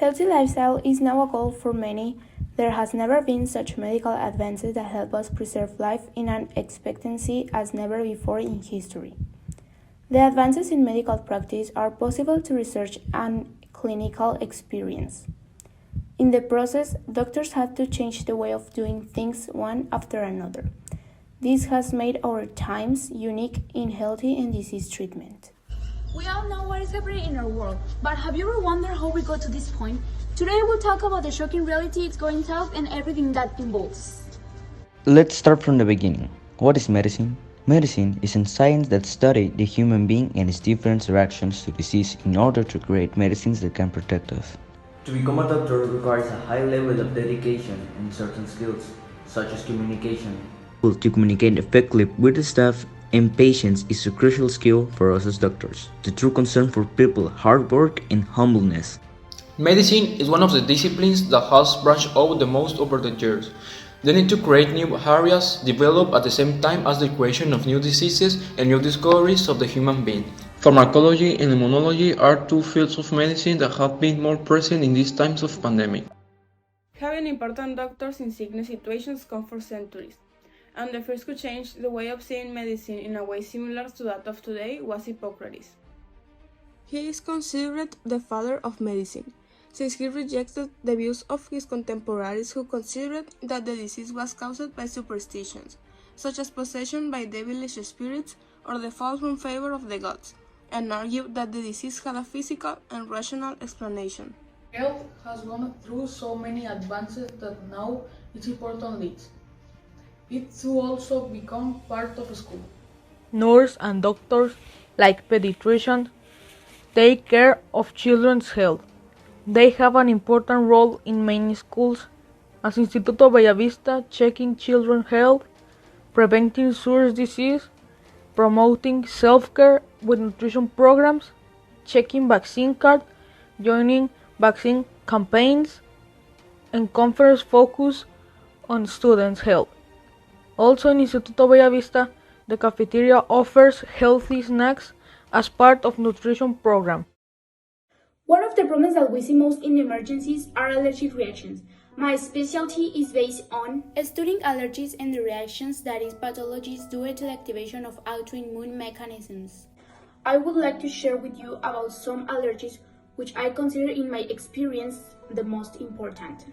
Healthy lifestyle is now a goal for many. There has never been such medical advances that help us preserve life in an expectancy as never before in history. The advances in medical practice are possible to research and clinical experience. In the process, doctors had to change the way of doing things one after another. This has made our times unique in healthy and disease treatment. We all know what is happening in our world, but have you ever wondered how we got to this point? Today we'll talk about the shocking reality it's going south and everything that involves. Let's start from the beginning. What is medicine? Medicine is a science that studies the human being and its different reactions to disease in order to create medicines that can protect us. To become a doctor requires a high level of dedication and certain skills, such as communication. To communicate effectively with the staff and patients is a crucial skill for us as doctors. The true concern for people, hard work, and humbleness. Medicine is one of the disciplines that has branched out the most over the years. They need to create new areas, develop at the same time as the creation of new diseases and new discoveries of the human being. Pharmacology and immunology are two fields of medicine that have been more present in these times of pandemic. Having important doctors in sickness situations come for centuries, and the first who changed the way of seeing medicine in a way similar to that of today was Hippocrates. He is considered the father of medicine, since he rejected the views of his contemporaries who considered that the disease was caused by superstitions, such as possession by devilish spirits or the fall from favor of the gods, and argued that the disease had a physical and rational explanation. Health has gone through so many advances that now it's important leads. It to also become part of school. Nurses and doctors, like pediatricians, take care of children's health. They have an important role in many schools, as Instituto Bellavista, checking children's health, preventing serious disease, promoting self-care with nutrition programs, checking vaccine cards, joining vaccine campaigns, and conference focus on students' health. Also in Instituto Bellavista, the cafeteria offers healthy snacks as part of nutrition program. One of the problems that we see most in emergencies are allergic reactions. My specialty is based on studying allergies and the reactions that is pathologies due to the activation of autoimmune mechanisms. I would like to share with you about some allergies which I consider in my experience the most important.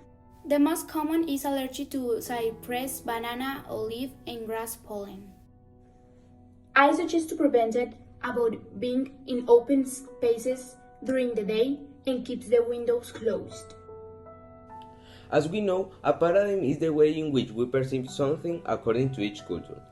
The most common is allergy to cypress, banana, olive, and grass pollen. I suggest to prevent it about being in open spaces during the day and keeps the windows closed. As we know, a paradigm is the way in which we perceive something according to each culture.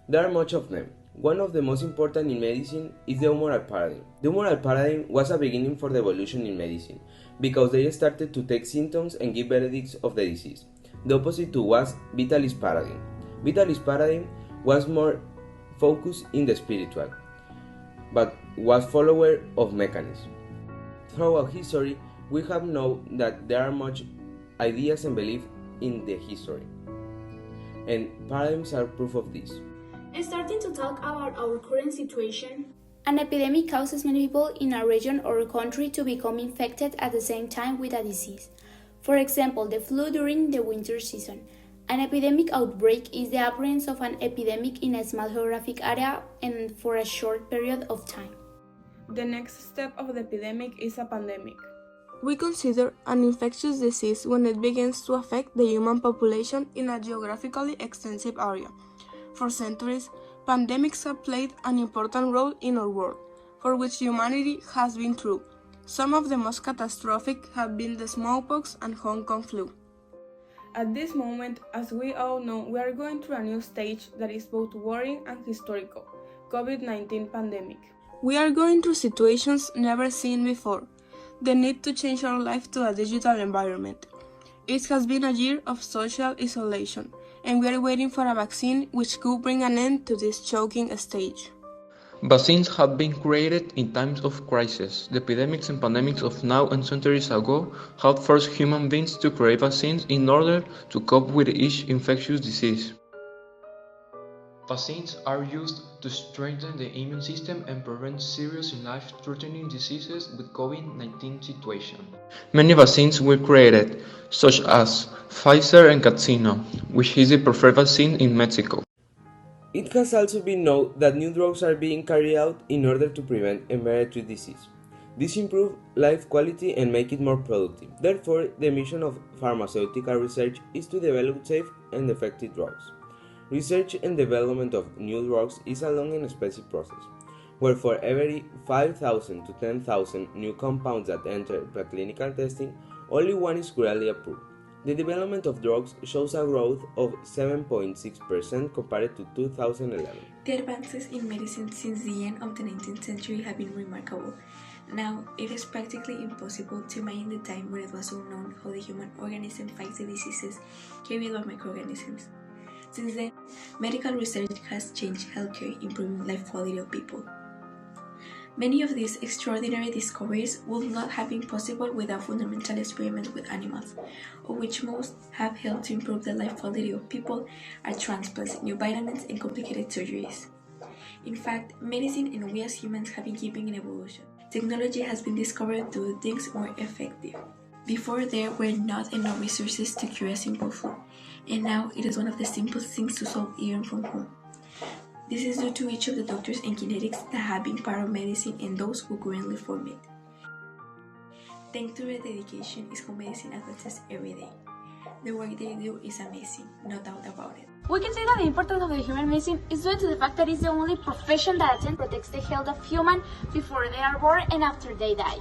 There are much of them. One of the most important in medicine is the humoral paradigm. The humoral paradigm was a beginning for the evolution in medicine, because they started to take symptoms and give verdicts of the disease. The opposite to was vitalist paradigm. Vitalist paradigm was more focused in the spiritual, but was follower of mechanism. Throughout history, we have known that there are much ideas and beliefs in the history, and paradigms are proof of this. Starting to talk about our current situation, an epidemic causes many people in a region or a country to become infected at the same time with a disease. For example, the flu during the winter season. An epidemic outbreak is the appearance of an epidemic in a small geographic area and for a short period of time. The next step of the epidemic is a pandemic. We consider an infectious disease when it begins to affect the human population in a geographically extensive area. For centuries, pandemics have played an important role in our world, for which humanity has been through. Some of the most catastrophic have been the smallpox and Hong Kong flu. At this moment, as we all know, we are going through a new stage that is both worrying and historical, COVID-19 pandemic. We are going through situations never seen before, the need to change our life to a digital environment. It has been a year of social isolation, and we are waiting for a vaccine which could bring an end to this choking stage. Vaccines have been created in times of crisis. The epidemics and pandemics of now and centuries ago have forced human beings to create vaccines in order to cope with each infectious disease. Vaccines are used to strengthen the immune system and prevent serious and life-threatening diseases with COVID-19 situation. Many vaccines were created, such as Pfizer and Cancino, which is the preferred vaccine in Mexico. It has also been known that new drugs are being carried out in order to prevent and treat disease. This improves life quality and make it more productive. Therefore, the mission of pharmaceutical research is to develop safe and effective drugs. Research and development of new drugs is a long and expensive process, where for every 5,000 to 10,000 new compounds that enter preclinical testing, only one is really approved. The development of drugs shows a growth of 7.6% compared to 2011. The advances in medicine since the end of the 19th century have been remarkable. Now, it is practically impossible to imagine the time when it was unknown how the human organism fights the diseases carried by microorganisms. Since then, medical research has changed healthcare, improving life quality of people. Many of these extraordinary discoveries would not have been possible without fundamental experiments with animals, of which most have helped to improve the life quality of people are transplants, new vitamins, and complicated surgeries. In fact, medicine and we as humans have been keeping in evolution. Technology has been discovered to do things more effective. Before, there were not enough resources to cure a simple flu, and now it is one of the simplest things to solve even from home. This is due to each of the doctors and kinetics that have been part of medicine and those who currently form it. Thanks to their dedication is how medicine advances every day. The work they do is amazing, no doubt about it. We can say that the importance of the human medicine is due to the fact that it's the only profession that protects the health of humans before they are born and after they die.